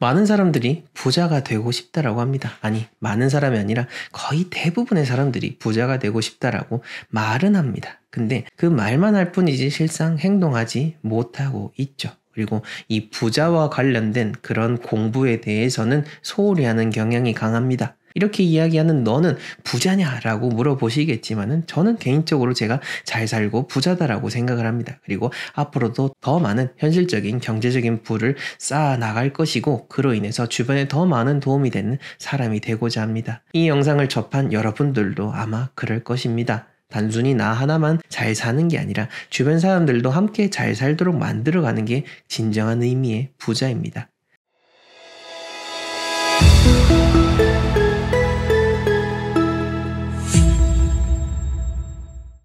많은 사람들이 부자가 되고 싶다라고 합니다. 아니, 많은 사람이 아니라 거의 대부분의 사람들이 부자가 되고 싶다라고 말은 합니다. 근데 그 말만 할 뿐이지 실상 행동하지 못하고 있죠. 그리고 이 부자와 관련된 그런 공부에 대해서는 소홀히 하는 경향이 강합니다. 이렇게 이야기하는 너는 부자냐라고 물어보시겠지만은 저는 개인적으로 제가 잘 살고 부자다라고 생각을 합니다. 그리고 앞으로도 더 많은 현실적인 경제적인 부를 쌓아 나갈 것이고 그로 인해서 주변에 더 많은 도움이 되는 사람이 되고자 합니다. 이 영상을 접한 여러분들도 아마 그럴 것입니다. 단순히 나 하나만 잘 사는 게 아니라 주변 사람들도 함께 잘 살도록 만들어가는 게 진정한 의미의 부자입니다.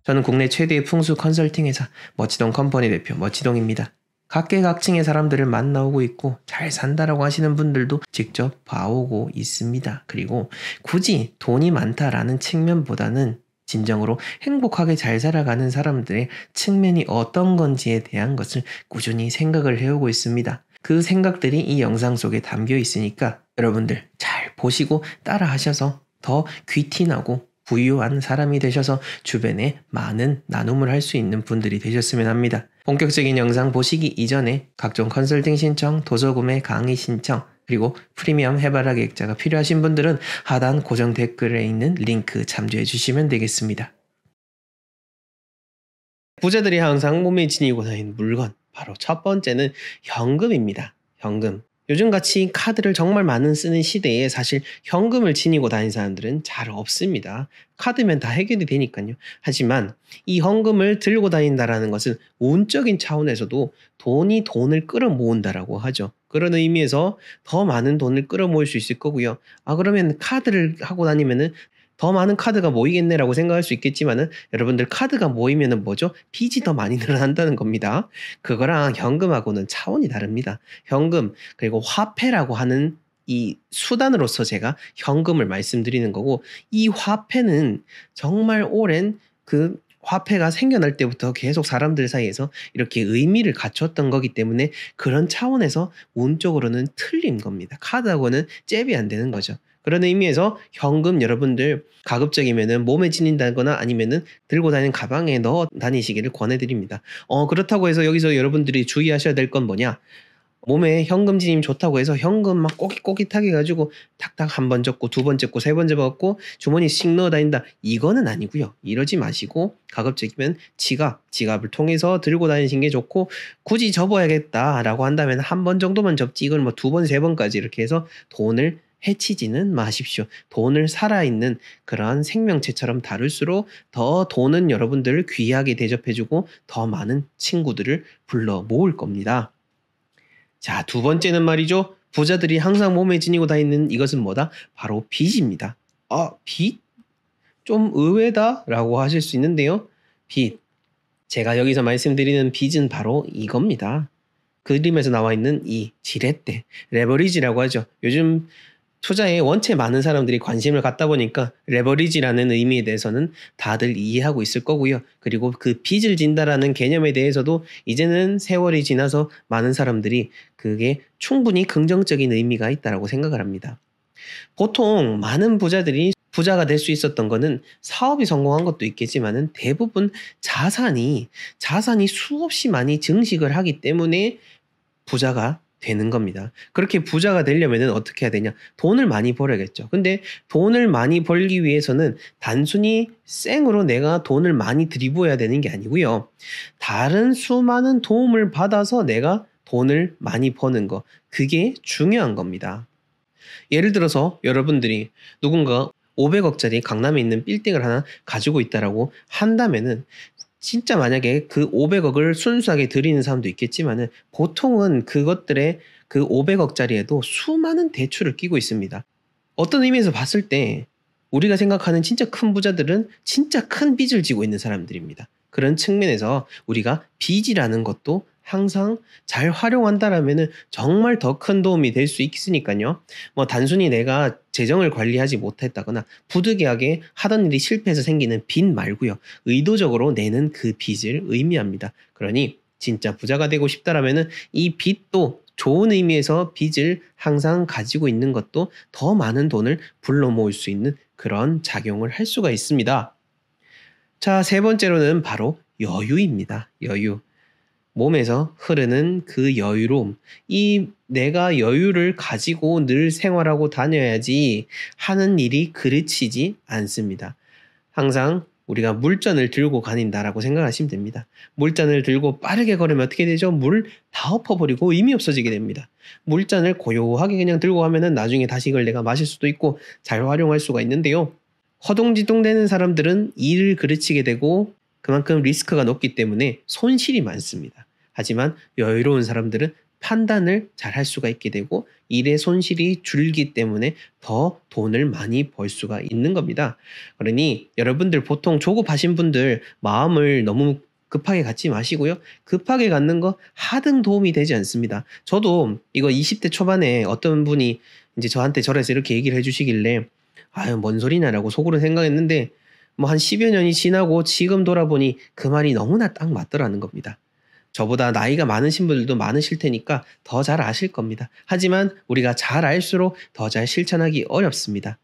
저는 국내 최대의 풍수 컨설팅 회사 멋지동 컴퍼니 대표 멋지동입니다. 각계각층의 사람들을 만나오고 있고 잘 산다라고 하시는 분들도 직접 봐오고 있습니다. 그리고 굳이 돈이 많다라는 측면보다는 진정으로 행복하게 잘 살아가는 사람들의 측면이 어떤 건지에 대한 것을 꾸준히 생각을 해오고 있습니다. 그 생각들이 이 영상 속에 담겨 있으니까 여러분들 잘 보시고 따라 하셔서 더 귀티나고 부유한 사람이 되셔서 주변에 많은 나눔을 할 수 있는 분들이 되셨으면 합니다. 본격적인 영상 보시기 이전에 각종 컨설팅 신청, 도서 구매, 강의 신청, 그리고 프리미엄 해바라기 액자가 필요하신 분들은 하단 고정 댓글에 있는 링크 참조해 주시면 되겠습니다. 부자들이 항상 몸에 지니고 다니는 물건, 바로 첫 번째는 현금입니다. 현금. 요즘같이 카드를 정말 많은 쓰는 시대에 사실 현금을 지니고 다니는 사람들은 잘 없습니다. 카드면 다 해결이 되니까요. 하지만 이 현금을 들고 다닌다라는 것은 운적인 차원에서도 돈이 돈을 끌어모은다라고 하죠. 그런 의미에서 더 많은 돈을 끌어모을 수 있을 거고요. 그러면 카드를 하고 다니면은 더 많은 카드가 모이겠네라고 생각할 수 있겠지만은 여러분들 카드가 모이면은 뭐죠? 빚이 더 많이 늘어난다는 겁니다. 그거랑 현금하고는 차원이 다릅니다. 현금 그리고 화폐라고 하는 이 수단으로서 제가 현금을 말씀드리는 거고 이 화폐는 정말 오랜 그 화폐가 생겨날 때부터 계속 사람들 사이에서 이렇게 의미를 갖췄던 거기 때문에 그런 차원에서 운적으로는 틀린 겁니다. 카드하고는 잽이 안 되는 거죠. 그런 의미에서 현금 여러분들 가급적이면은 몸에 지닌다거나 아니면은 들고 다니는 가방에 넣어 다니시기를 권해드립니다. 그렇다고 해서 여기서 여러분들이 주의하셔야 될 건 뭐냐? 몸에 현금 지님 좋다고 해서 현금 막 꼬깃꼬깃하게 가지고 탁탁 한 번 접고 두 번 접고 세 번 접고 주머니 씩 넣어 다닌다. 이거는 아니고요. 이러지 마시고 가급적이면 지갑을 통해서 들고 다니시는 게 좋고 굳이 접어야겠다라고 한다면 한 번 정도만 접지 이걸 뭐 두 번, 세 번까지 이렇게 해서 돈을 해치지는 마십시오. 돈을 살아있는 그러한 생명체처럼 다룰수록 더 돈은 여러분들을 귀하게 대접해주고 더 많은 친구들을 불러 모을 겁니다. 자, 두 번째는 말이죠. 부자들이 항상 몸에 지니고 다니는 이것은 뭐다? 바로 빚입니다. 빚? 좀 의외다? 라고 하실 수 있는데요. 빚. 제가 여기서 말씀드리는 빚은 바로 이겁니다. 그림에서 나와 있는 이 지렛대, 레버리지라고 하죠. 요즘 투자에 원체 많은 사람들이 관심을 갖다 보니까 레버리지라는 의미에 대해서는 다들 이해하고 있을 거고요. 그리고 그 빚을 진다라는 개념에 대해서도 이제는 세월이 지나서 많은 사람들이 그게 충분히 긍정적인 의미가 있다고 생각을 합니다. 보통 많은 부자들이 부자가 될 수 있었던 거는 사업이 성공한 것도 있겠지만은 대부분 자산이 수없이 많이 증식을 하기 때문에 부자가 되는 겁니다. 그렇게 부자가 되려면 어떻게 해야 되냐? 돈을 많이 벌어야겠죠. 근데 돈을 많이 벌기 위해서는 단순히 생으로 내가 돈을 많이 들이부어야 되는 게 아니고요. 다른 수많은 도움을 받아서 내가 돈을 많이 버는 거. 그게 중요한 겁니다. 예를 들어서 여러분들이 누군가 500억짜리 강남에 있는 빌딩을 하나 가지고 있다라고 한다면은 진짜 만약에 그 500억을 순수하게 드리는 사람도 있겠지만은 보통은 그것들의 그 500억짜리에도 수많은 대출을 끼고 있습니다. 어떤 의미에서 봤을 때 우리가 생각하는 진짜 큰 부자들은 진짜 큰 빚을 지고 있는 사람들입니다. 그런 측면에서 우리가 빚이라는 것도 항상 잘 활용한다라면은 정말 더 큰 도움이 될 수 있으니까요. 뭐 단순히 내가 재정을 관리하지 못했다거나 부득이하게 하던 일이 실패해서 생기는 빚 말고요. 의도적으로 내는 그 빚을 의미합니다. 그러니 진짜 부자가 되고 싶다라면은 이 빚도 좋은 의미에서 빚을 항상 가지고 있는 것도 더 많은 돈을 불러 모을 수 있는 그런 작용을 할 수가 있습니다. 자, 세 번째로는 바로 여유입니다. 여유. 몸에서 흐르는 그 여유로움. 이 내가 여유를 가지고 늘 생활하고 다녀야지 하는 일이 그르치지 않습니다. 항상 우리가 물전을 들고 다닌다라고 생각하시면 됩니다. 물잔을 들고 빠르게 걸으면 어떻게 되죠? 물 다 엎어버리고 의미 없어지게 됩니다. 물잔을 고요하게 그냥 들고 가면은 나중에 다시 이걸 내가 마실 수도 있고 잘 활용할 수가 있는데요. 허둥지둥 되는 사람들은 일을 그르치게 되고 그만큼 리스크가 높기 때문에 손실이 많습니다. 하지만 여유로운 사람들은 판단을 잘 할 수가 있게 되고 일의 손실이 줄기 때문에 더 돈을 많이 벌 수가 있는 겁니다. 그러니 여러분들 보통 조급하신 분들 마음을 너무 급하게 갖지 마시고요. 급하게 갖는 거 하등 도움이 되지 않습니다. 저도 이거 20대 초반에 어떤 분이 이제 저한테 절에서 이렇게 얘기를 해주시길래 아유 뭔 소리냐라고 속으로 생각했는데 뭐 한 10여 년이 지나고 지금 돌아보니 그 말이 너무나 딱 맞더라는 겁니다. 저보다 나이가 많으신 분들도 많으실 테니까 더 잘 아실 겁니다. 하지만 우리가 잘 알수록 더 잘 실천하기 어렵습니다.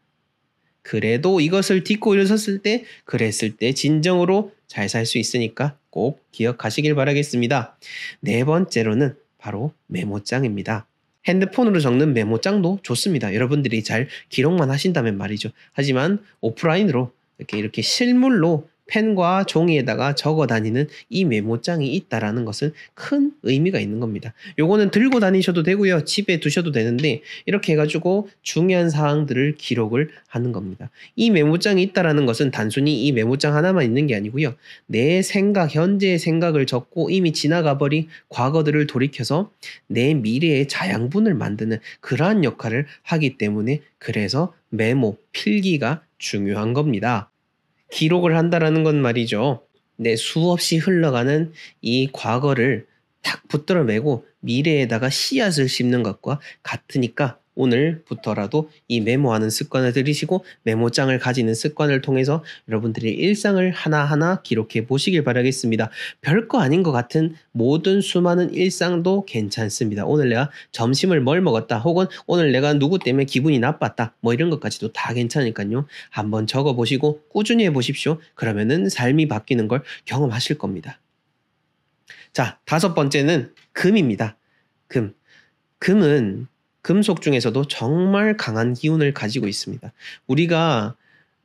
그래도 이것을 딛고 일어섰을 때, 그랬을 때 진정으로 잘 살 수 있으니까 꼭 기억하시길 바라겠습니다. 네 번째로는 바로 메모장입니다. 핸드폰으로 적는 메모장도 좋습니다. 여러분들이 잘 기록만 하신다면 말이죠. 하지만 오프라인으로 이렇게 실물로 펜과 종이에다가 적어 다니는 이 메모장이 있다라는 것은 큰 의미가 있는 겁니다. 요거는 들고 다니셔도 되고요. 집에 두셔도 되는데 이렇게 해가지고 중요한 사항들을 기록을 하는 겁니다. 이 메모장이 있다라는 것은 단순히 이 메모장 하나만 있는 게 아니고요. 내 생각, 현재의 생각을 적고 이미 지나가 버린 과거들을 돌이켜서 내 미래의 자양분을 만드는 그러한 역할을 하기 때문에 그래서 메모, 필기가 중요한 겁니다. 기록을 한다라는 건 말이죠. 내 수없이 흘러가는 이 과거를 탁 붙들어 매고 미래에다가 씨앗을 심는 것과 같으니까 오늘부터라도 이 메모하는 습관을 들이시고 메모장을 가지는 습관을 통해서 여러분들의 일상을 하나하나 기록해 보시길 바라겠습니다. 별거 아닌 것 같은 모든 수많은 일상도 괜찮습니다. 오늘 내가 점심을 뭘 먹었다 혹은 오늘 내가 누구 때문에 기분이 나빴다 뭐 이런 것까지도 다 괜찮으니까요. 한번 적어보시고 꾸준히 해보십시오. 그러면은 삶이 바뀌는 걸 경험하실 겁니다. 자, 다섯 번째는 금입니다. 금. 금은 금속 중에서도 정말 강한 기운을 가지고 있습니다. 우리가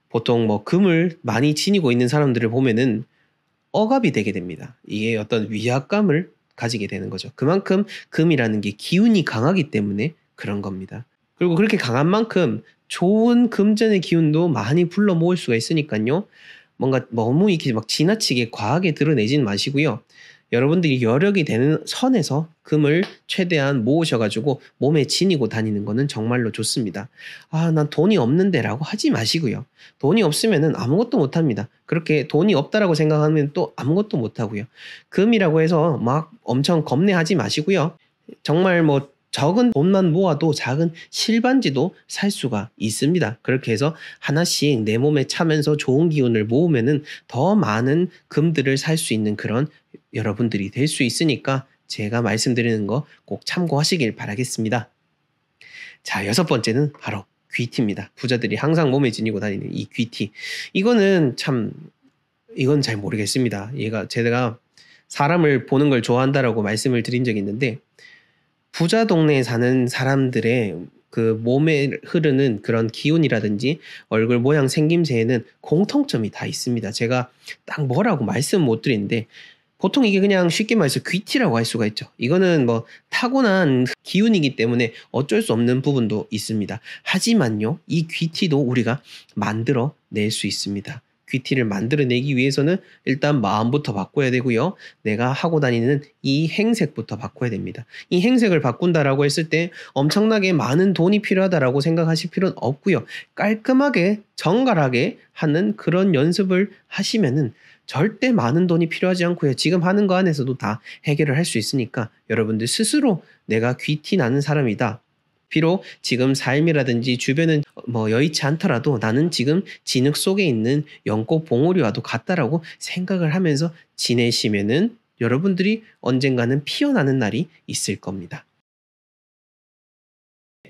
보통 뭐 금을 많이 지니고 있는 사람들을 보면은 억압이 되게 됩니다. 이게 어떤 위압감을 가지게 되는 거죠. 그만큼 금이라는 게 기운이 강하기 때문에 그런 겁니다. 그리고 그렇게 강한 만큼 좋은 금전의 기운도 많이 불러 모을 수가 있으니까요. 뭔가 너무 이렇게 막 지나치게 과하게 드러내지는 마시고요. 여러분들이 여력이 되는 선에서 금을 최대한 모으셔가지고 몸에 지니고 다니는 거는 정말로 좋습니다. 아, 난 돈이 없는데 라고 하지 마시고요. 돈이 없으면은 아무것도 못합니다. 그렇게 돈이 없다라고 생각하면 또 아무것도 못하고요. 금이라고 해서 막 엄청 겁내하지 마시고요. 정말 뭐 적은 돈만 모아도 작은 실반지도 살 수가 있습니다. 그렇게 해서 하나씩 내 몸에 차면서 좋은 기운을 모으면은 더 많은 금들을 살 수 있는 그런 여러분들이 될 수 있으니까 제가 말씀드리는 거 꼭 참고하시길 바라겠습니다. 자, 여섯 번째는 바로 귀티입니다. 부자들이 항상 몸에 지니고 다니는 이 귀티. 이건 잘 모르겠습니다. 제가 사람을 보는 걸 좋아한다라고 말씀을 드린 적이 있는데 부자 동네에 사는 사람들의 그 몸에 흐르는 그런 기운이라든지 얼굴 모양 생김새에는 공통점이 다 있습니다. 제가 딱 뭐라고 말씀 못 드리는데 보통 이게 그냥 쉽게 말해서 귀티라고 할 수가 있죠. 이거는 뭐 타고난 기운이기 때문에 어쩔 수 없는 부분도 있습니다. 하지만요, 이 귀티도 우리가 만들어 낼 수 있습니다. 귀티를 만들어내기 위해서는 일단 마음부터 바꿔야 되고요. 내가 하고 다니는 이 행색부터 바꿔야 됩니다. 이 행색을 바꾼다라고 했을 때 엄청나게 많은 돈이 필요하다라고 생각하실 필요는 없고요. 깔끔하게 정갈하게 하는 그런 연습을 하시면은 절대 많은 돈이 필요하지 않고요. 지금 하는 거 안에서도 다 해결을 할 수 있으니까 여러분들 스스로 내가 귀티 나는 사람이다. 비록 지금 삶이라든지 주변은 뭐 여의치 않더라도 나는 지금 진흙 속에 있는 연꽃 봉우리와도 같다라고 생각을 하면서 지내시면은 여러분들이 언젠가는 피어나는 날이 있을 겁니다.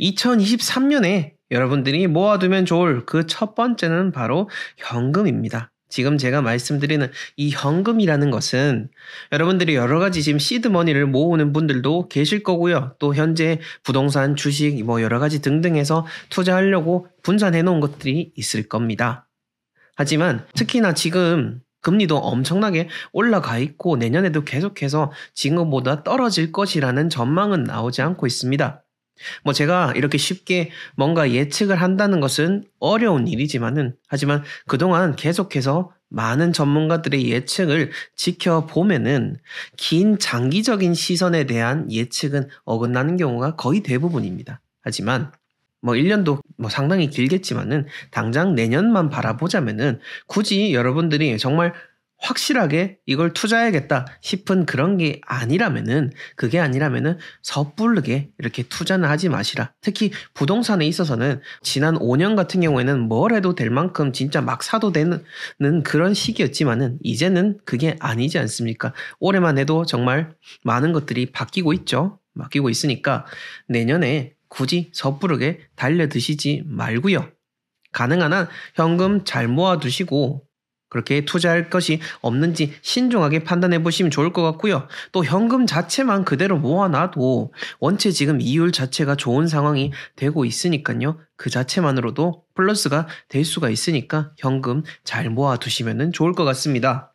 2023년에 여러분들이 모아두면 좋을 그 첫 번째는 바로 현금입니다. 지금 제가 말씀드리는 이 현금이라는 것은 여러분들이 여러 가지 지금 시드머니를 모으는 분들도 계실 거고요. 또 현재 부동산, 주식, 뭐 여러 가지 등등해서 투자하려고 분산해 놓은 것들이 있을 겁니다. 하지만 특히나 지금 금리도 엄청나게 올라가 있고 내년에도 계속해서 지금보다 떨어질 것이라는 전망은 나오지 않고 있습니다. 뭐 제가 이렇게 쉽게 뭔가 예측을 한다는 것은 어려운 일이지만은 하지만 그동안 계속해서 많은 전문가들의 예측을 지켜보면은 긴 장기적인 시선에 대한 예측은 어긋나는 경우가 거의 대부분입니다. 하지만 뭐 1년도 뭐 상당히 길겠지만은 당장 내년만 바라보자면은 굳이 여러분들이 정말 확실하게 이걸 투자해야겠다 싶은 그런 게 아니라면은 그게 아니라면은 섣부르게 이렇게 투자는 하지 마시라. 특히 부동산에 있어서는 지난 5년 같은 경우에는 뭘 해도 될 만큼 진짜 막 사도 되는 그런 시기였지만은 이제는 그게 아니지 않습니까? 올해만 해도 정말 많은 것들이 바뀌고 있죠. 바뀌고 있으니까 내년에 굳이 섣부르게 달려드시지 말고요. 가능한 한 현금 잘 모아두시고 그렇게 투자할 것이 없는지 신중하게 판단해 보시면 좋을 것 같고요. 또 현금 자체만 그대로 모아놔도 원체 지금 이율 자체가 좋은 상황이 되고 있으니까요. 그 자체만으로도 플러스가 될 수가 있으니까 현금 잘 모아두시면 좋을 것 같습니다.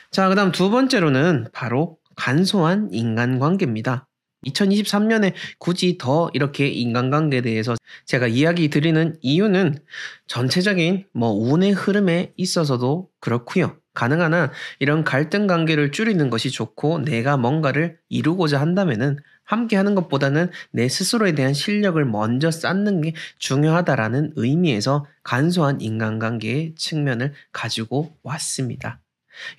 자, 그 다음 두 번째로는 바로 간소한 인간관계입니다. 2023년에 굳이 더 이렇게 인간관계에 대해서 제가 이야기 드리는 이유는 전체적인 뭐 운의 흐름에 있어서도 그렇고요. 가능한 한 이런 갈등 관계를 줄이는 것이 좋고 내가 뭔가를 이루고자 한다면은 함께 하는 것보다는 내 스스로에 대한 실력을 먼저 쌓는 게 중요하다라는 의미에서 간소한 인간관계의 측면을 가지고 왔습니다.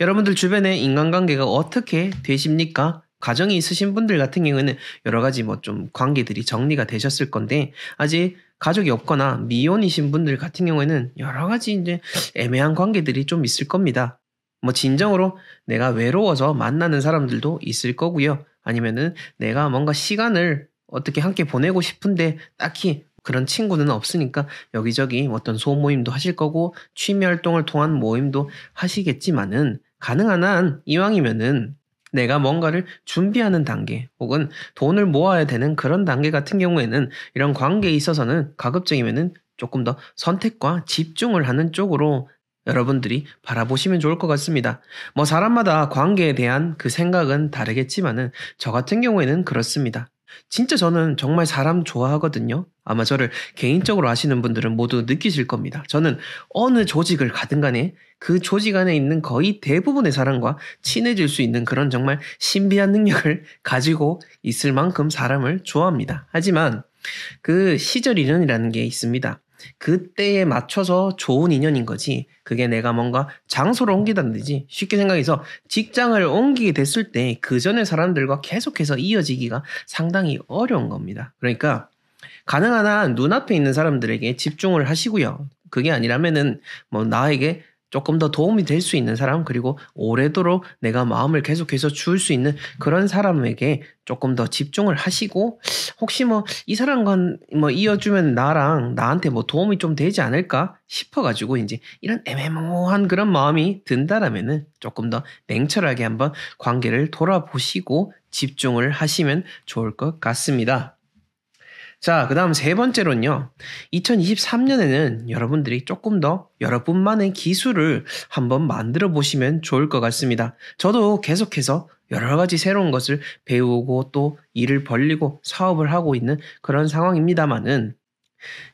여러분들 주변에 인간관계가 어떻게 되십니까? 가정이 있으신 분들 같은 경우에는 여러 가지 뭐 좀 관계들이 정리가 되셨을 건데 아직 가족이 없거나 미혼이신 분들 같은 경우에는 여러 가지 이제 애매한 관계들이 좀 있을 겁니다. 뭐 진정으로 내가 외로워서 만나는 사람들도 있을 거고요. 아니면은 내가 뭔가 시간을 어떻게 함께 보내고 싶은데 딱히 그런 친구는 없으니까 여기저기 어떤 소모임도 하실 거고 취미 활동을 통한 모임도 하시겠지만은 가능한 한 이왕이면은 내가 뭔가를 준비하는 단계 혹은 돈을 모아야 되는 그런 단계 같은 경우에는 이런 관계에 있어서는 가급적이면은 조금 더 선택과 집중을 하는 쪽으로 여러분들이 바라보시면 좋을 것 같습니다. 뭐 사람마다 관계에 대한 그 생각은 다르겠지만은 저 같은 경우에는 그렇습니다. 진짜 저는 정말 사람 좋아하거든요. 아마 저를 개인적으로 아시는 분들은 모두 느끼실 겁니다. 저는 어느 조직을 가든 간에 그 조직 안에 있는 거의 대부분의 사람과 친해질 수 있는 그런 정말 신비한 능력을 가지고 있을 만큼 사람을 좋아합니다. 하지만 그 시절 인연이라는 게 있습니다. 그때에 맞춰서 좋은 인연인 거지 그게 내가 뭔가 장소를 옮기다든지 쉽게 생각해서 직장을 옮기게 됐을 때 그 전에 사람들과 계속해서 이어지기가 상당히 어려운 겁니다. 그러니까 가능한 한 눈앞에 있는 사람들에게 집중을 하시고요. 그게 아니라면은 뭐 나에게 조금 더 도움이 될 수 있는 사람 그리고 오래도록 내가 마음을 계속해서 줄 수 있는 그런 사람에게 조금 더 집중을 하시고 혹시 뭐 이 사람과 뭐 이어주면 나한테 뭐 도움이 좀 되지 않을까 싶어가지고 이제 이런 애매모호한 그런 마음이 든다라면은 조금 더 냉철하게 한번 관계를 돌아보시고 집중을 하시면 좋을 것 같습니다. 자, 그 다음 세 번째로는요. 2023년에는 여러분들이 조금 더 여러분만의 기술을 한번 만들어 보시면 좋을 것 같습니다. 저도 계속해서 여러 가지 새로운 것을 배우고 또 일을 벌리고 사업을 하고 있는 그런 상황입니다만은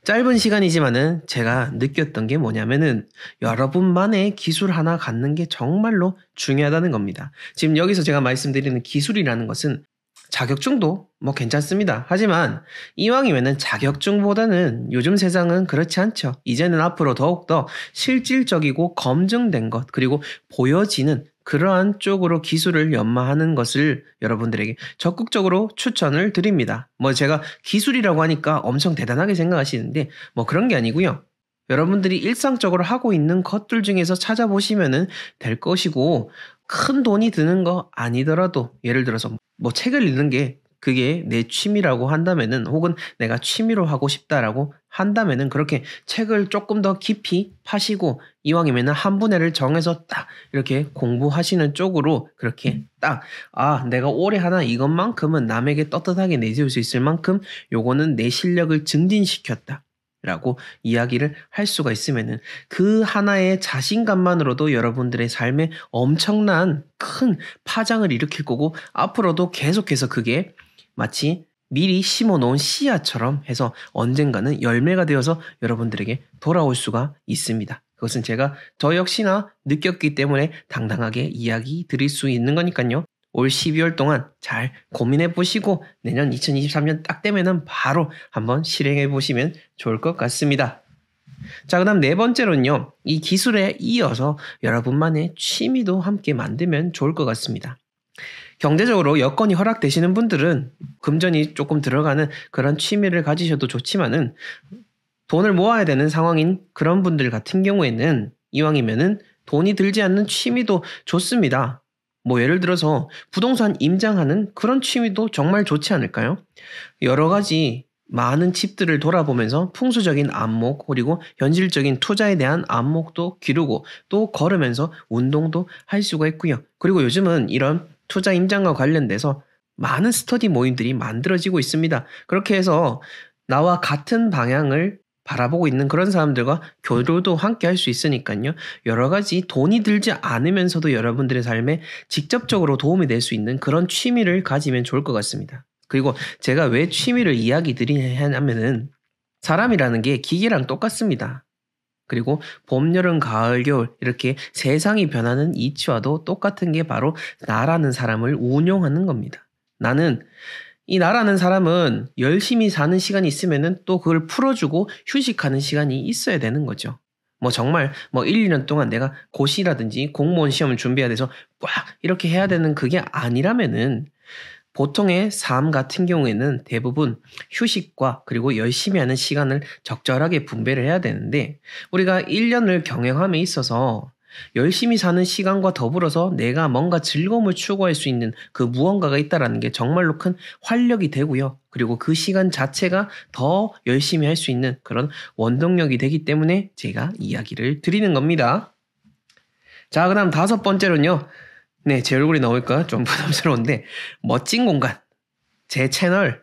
짧은 시간이지만은 제가 느꼈던 게 뭐냐면은 여러분만의 기술 하나 갖는 게 정말로 중요하다는 겁니다. 지금 여기서 제가 말씀드리는 기술이라는 것은 자격증도 뭐 괜찮습니다. 하지만 이왕이면은 자격증보다는 요즘 세상은 그렇지 않죠. 이제는 앞으로 더욱더 실질적이고 검증된 것 그리고 보여지는 그러한 쪽으로 기술을 연마하는 것을 여러분들에게 적극적으로 추천을 드립니다. 뭐 제가 기술이라고 하니까 엄청 대단하게 생각하시는데 뭐 그런 게 아니고요. 여러분들이 일상적으로 하고 있는 것들 중에서 찾아보시면 될 것이고 큰 돈이 드는 거 아니더라도 예를 들어서 뭐 책을 읽는 게 그게 내 취미라고 한다면은 혹은 내가 취미로 하고 싶다라고 한다면은 그렇게 책을 조금 더 깊이 파시고 이왕이면은 한 분야를 정해서 딱 이렇게 공부하시는 쪽으로 그렇게 딱 내가 올해 하나 이것만큼은 남에게 떳떳하게 내세울 수 있을 만큼 요거는 내 실력을 증진시켰다. 라고 이야기를 할 수가 있으면은 그 하나의 자신감만으로도 여러분들의 삶에 엄청난 큰 파장을 일으킬 거고 앞으로도 계속해서 그게 마치 미리 심어 놓은 씨앗처럼 해서 언젠가는 열매가 되어서 여러분들에게 돌아올 수가 있습니다. 그것은 제가 저 역시나 느꼈기 때문에 당당하게 이야기 드릴 수 있는 거니까요. 올 12월 동안 잘 고민해 보시고 내년 2023년 딱 되면은 바로 한번 실행해 보시면 좋을 것 같습니다. 자, 그다음 네 번째로는요. 이 기술에 이어서 여러분만의 취미도 함께 만들면 좋을 것 같습니다. 경제적으로 여건이 허락되시는 분들은 금전이 조금 들어가는 그런 취미를 가지셔도 좋지만은 돈을 모아야 되는 상황인 그런 분들 같은 경우에는 이왕이면은 돈이 들지 않는 취미도 좋습니다. 뭐 예를 들어서 부동산 임장하는 그런 취미도 정말 좋지 않을까요? 여러 가지 많은 칩들을 돌아보면서 풍수적인 안목 그리고 현실적인 투자에 대한 안목도 기르고 또 걸으면서 운동도 할 수가 있고요. 그리고 요즘은 이런 투자 임장과 관련돼서 많은 스터디 모임들이 만들어지고 있습니다. 그렇게 해서 나와 같은 방향을 바라보고 있는 그런 사람들과 교류도 함께 할 수 있으니까요. 여러 가지 돈이 들지 않으면서도 여러분들의 삶에 직접적으로 도움이 될 수 있는 그런 취미를 가지면 좋을 것 같습니다. 그리고 제가 왜 취미를 이야기 드리냐면은 사람이라는 게 기계랑 똑같습니다. 그리고 봄, 여름, 가을, 겨울 이렇게 세상이 변하는 이치와도 똑같은 게 바로 나라는 사람을 운용하는 겁니다. 이 나라는 사람은 열심히 사는 시간이 있으면은 또 그걸 풀어주고 휴식하는 시간이 있어야 되는 거죠. 정말 1, 2년 동안 내가 고시라든지 공무원 시험을 준비해야 돼서 꽉 이렇게 해야 되는 그게 아니라면은 보통의 삶 같은 경우에는 대부분 휴식과 그리고 열심히 하는 시간을 적절하게 분배를 해야 되는데 우리가 1년을 경영함에 있어서 열심히 사는 시간과 더불어서 내가 뭔가 즐거움을 추구할 수 있는 그 무언가가 있다는 게 정말로 큰 활력이 되고요. 그리고 그 시간 자체가 더 열심히 할 수 있는 그런 원동력이 되기 때문에 제가 이야기를 드리는 겁니다. 자, 그다음 다섯 번째로는요. 네, 제 얼굴이 나올까 좀 부담스러운데 멋진 공간. 제 채널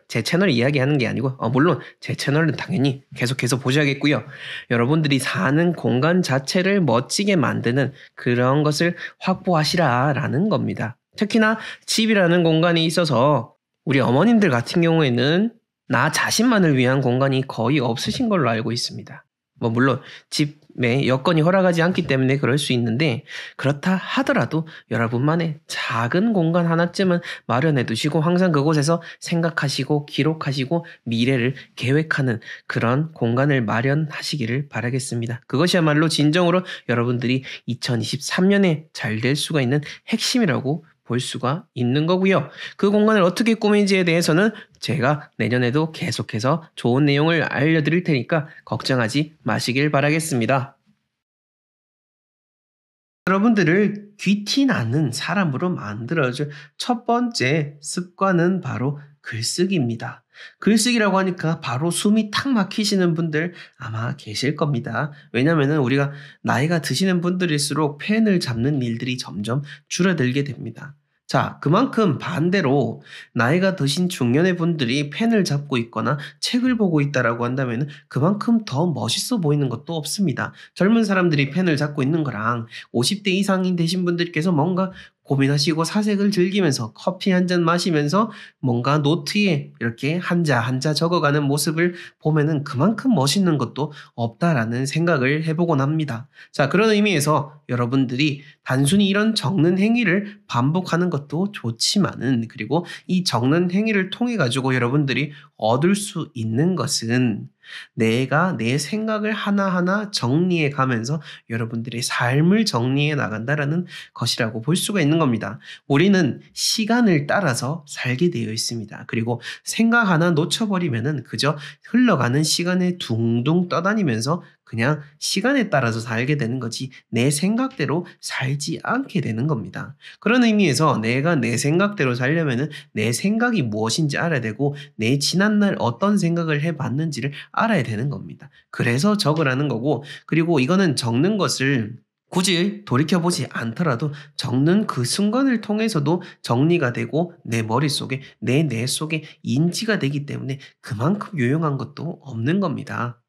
이야기하는 게 아니고 물론 제 채널은 당연히 계속해서 보셔야겠고요. 여러분들이 사는 공간 자체를 멋지게 만드는 그런 것을 확보하시라라는 겁니다. 특히나 집이라는 공간이 있어서 우리 어머님들 같은 경우에는 나 자신만을 위한 공간이 거의 없으신 걸로 알고 있습니다. 물론 집에 여건이 허락하지 않기 때문에 그럴 수 있는데 그렇다 하더라도 여러분만의 작은 공간 하나쯤은 마련해 두시고 항상 그곳에서 생각하시고 기록하시고 미래를 계획하는 그런 공간을 마련하시기를 바라겠습니다. 그것이야말로 진정으로 여러분들이 2023년에 잘 될 수가 있는 핵심이라고 볼 수가 있는 거고요. 그 공간을 어떻게 꾸민지에 대해서는 제가 내년에도 계속해서 좋은 내용을 알려드릴 테니까 걱정하지 마시길 바라겠습니다. 여러분들을 귀티 나는 사람으로 만들어줄 첫 번째 습관은 바로 글쓰기입니다. 글쓰기라고 하니까 바로 숨이 탁 막히시는 분들 아마 계실 겁니다. 왜냐면은 우리가 나이가 드시는 분들일수록 펜을 잡는 일들이 점점 줄어들게 됩니다. 자, 그만큼 반대로 나이가 드신 중년의 분들이 펜을 잡고 있거나 책을 보고 있다라고 한다면 그만큼 더 멋있어 보이는 것도 없습니다. 젊은 사람들이 펜을 잡고 있는 거랑 50대 이상이 되신 분들께서 뭔가 고민하시고 사색을 즐기면서 커피 한 잔 마시면서 뭔가 노트에 이렇게 한자 한자 적어가는 모습을 보면은 그만큼 멋있는 것도 없다라는 생각을 해보곤 합니다. 자, 그런 의미에서 여러분들이 단순히 이런 적는 행위를 반복하는 것도 좋지만은 그리고 이 적는 행위를 통해 가지고 여러분들이 얻을 수 있는 것은 내가 내 생각을 하나하나 정리해 가면서 여러분들의 삶을 정리해 나간다라는 것이라고 볼 수가 있는 겁니다. 우리는 시간을 따라서 살게 되어 있습니다. 그리고 생각 하나 놓쳐버리면은 그저 흘러가는 시간에 둥둥 떠다니면서 그냥 시간에 따라서 살게 되는 거지 내 생각대로 살지 않게 되는 겁니다. 그런 의미에서 내가 내 생각대로 살려면은 내 생각이 무엇인지 알아야 되고 내 지난날 어떤 생각을 해봤는지를 알아야 되는 겁니다. 그래서 적으라는 거고 그리고 이거는 적는 것을 굳이 돌이켜보지 않더라도 적는 그 순간을 통해서도 정리가 되고 내 머릿속에 내 뇌 속에 인지가 되기 때문에 그만큼 유용한 것도 없는 겁니다.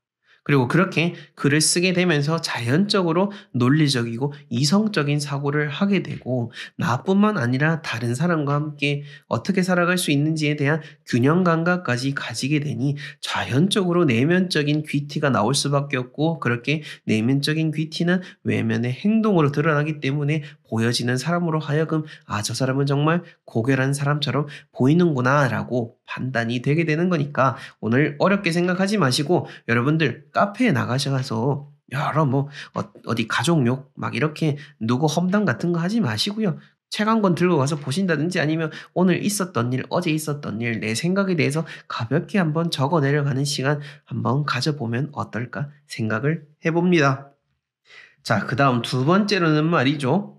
그리고 그렇게 글을 쓰게 되면서 자연적으로 논리적이고 이성적인 사고를 하게 되고 나뿐만 아니라 다른 사람과 함께 어떻게 살아갈 수 있는지에 대한 균형 감각까지 가지게 되니 자연적으로 내면적인 귀티가 나올 수밖에 없고 그렇게 내면적인 귀티는 외면의 행동으로 드러나기 때문에 보여지는 사람으로 하여금 저 사람은 정말 고결한 사람처럼 보이는구나 라고 판단이 되게 되는 거니까 오늘 어렵게 생각하지 마시고 여러분들 카페에 나가셔서 여러 어디 가족욕 막 이렇게 누구 험담 같은 거 하지 마시고요. 책 한 권 들고 가서 보신다든지 아니면 오늘 있었던 일, 어제 있었던 일, 내 생각에 대해서 가볍게 한번 적어 내려가는 시간 한번 가져보면 어떨까 생각을 해봅니다. 자, 그 다음 두 번째로는 말이죠.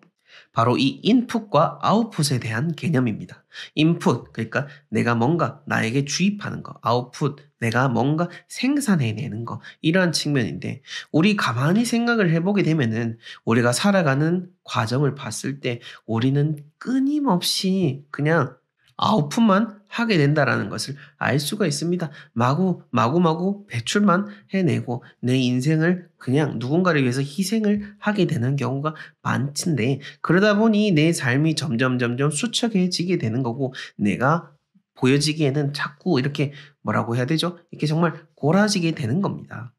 바로 이 인풋과 아웃풋에 대한 개념입니다. 인풋, 그러니까 내가 뭔가 나에게 주입하는 거. 아웃풋, 내가 뭔가 생산해내는 거. 이러한 측면인데 우리 가만히 생각을 해보게 되면은 우리가 살아가는 과정을 봤을 때 우리는 끊임없이 그냥 아웃풋만 하게 된다라는 것을 알 수가 있습니다. 마구마구 배출만 해내고 내 인생을 그냥 누군가를 위해서 희생을 하게 되는 경우가 많은데 그러다 보니 내 삶이 점점 수척해지게 되는 거고 내가 보여지기에는 자꾸 이렇게 뭐라고 해야 되죠? 이렇게 정말 골아지게 되는 겁니다.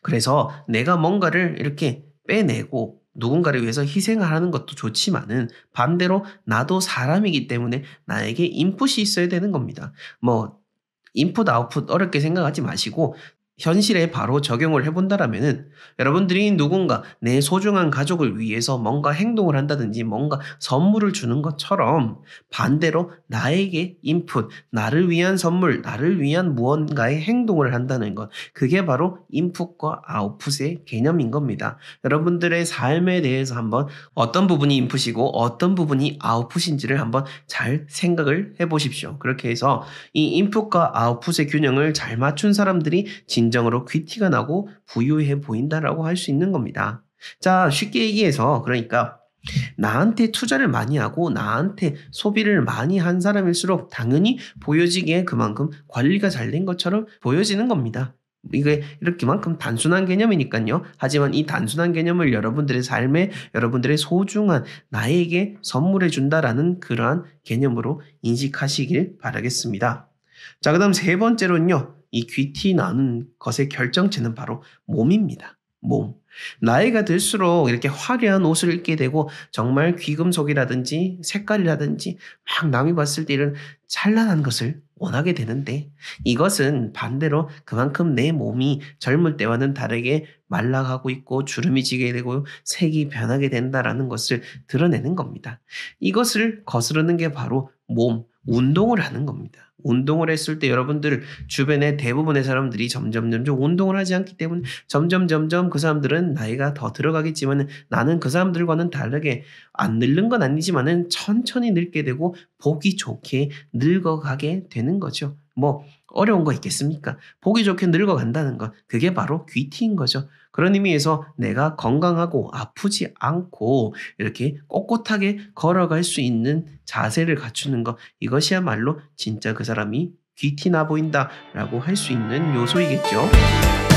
그래서 내가 뭔가를 이렇게 빼내고 누군가를 위해서 희생을 하는 것도 좋지만은 반대로 나도 사람이기 때문에 나에게 인풋이 있어야 되는 겁니다. 인풋, 아웃풋 어렵게 생각하지 마시고 현실에 바로 적용을 해본다라면은 여러분들이 누군가 내 소중한 가족을 위해서 뭔가 행동을 한다든지 뭔가 선물을 주는 것처럼 반대로 나에게 인풋, 나를 위한 선물, 나를 위한 무언가의 행동을 한다는 것. 그게 바로 인풋과 아웃풋의 개념인 겁니다. 여러분들의 삶에 대해서 한번 어떤 부분이 인풋이고 어떤 부분이 아웃풋인지를 한번 잘 생각을 해보십시오. 그렇게 해서 이 인풋과 아웃풋의 균형을 잘 맞춘 사람들이 진정으로 귀티가 나고 부유해 보인다라고 할 수 있는 겁니다. 자, 쉽게 얘기해서 그러니까 나한테 투자를 많이 하고 나한테 소비를 많이 한 사람일수록 당연히 보여지기에 그만큼 관리가 잘 된 것처럼 보여지는 겁니다. 이게 이렇게만큼 단순한 개념이니까요. 하지만 이 단순한 개념을 여러분들의 삶에 여러분들의 소중한 나에게 선물해 준다라는 그러한 개념으로 인식하시길 바라겠습니다. 자, 그 다음 세 번째로는요. 이 귀티 나는 것의 결정체는 바로 몸입니다. 몸. 나이가 들수록 이렇게 화려한 옷을 입게 되고 정말 귀금속이라든지 색깔이라든지 막 남이 봤을 때 이런 찬란한 것을 원하게 되는데 이것은 반대로 그만큼 내 몸이 젊을 때와는 다르게 말라가고 있고 주름이 지게 되고 색이 변하게 된다라는 것을 드러내는 겁니다. 이것을 거스르는 게 바로 몸, 운동을 하는 겁니다. 운동을 했을 때 여러분들 주변의 대부분의 사람들이 점점 운동을 하지 않기 때문에 점점 그 사람들은 나이가 더 들어가겠지만 나는 그 사람들과는 다르게 안 늙는 건 아니지만은 천천히 늙게 되고 보기 좋게 늙어가게 되는 거죠. 어려운 거 있겠습니까? 보기 좋게 늙어간다는 것, 그게 바로 귀티인 거죠. 그런 의미에서 내가 건강하고 아프지 않고 이렇게 꼿꼿하게 걸어갈 수 있는 자세를 갖추는 것, 이것이야말로 진짜 그 사람이 귀티나 보인다라고 할 수 있는 요소이겠죠.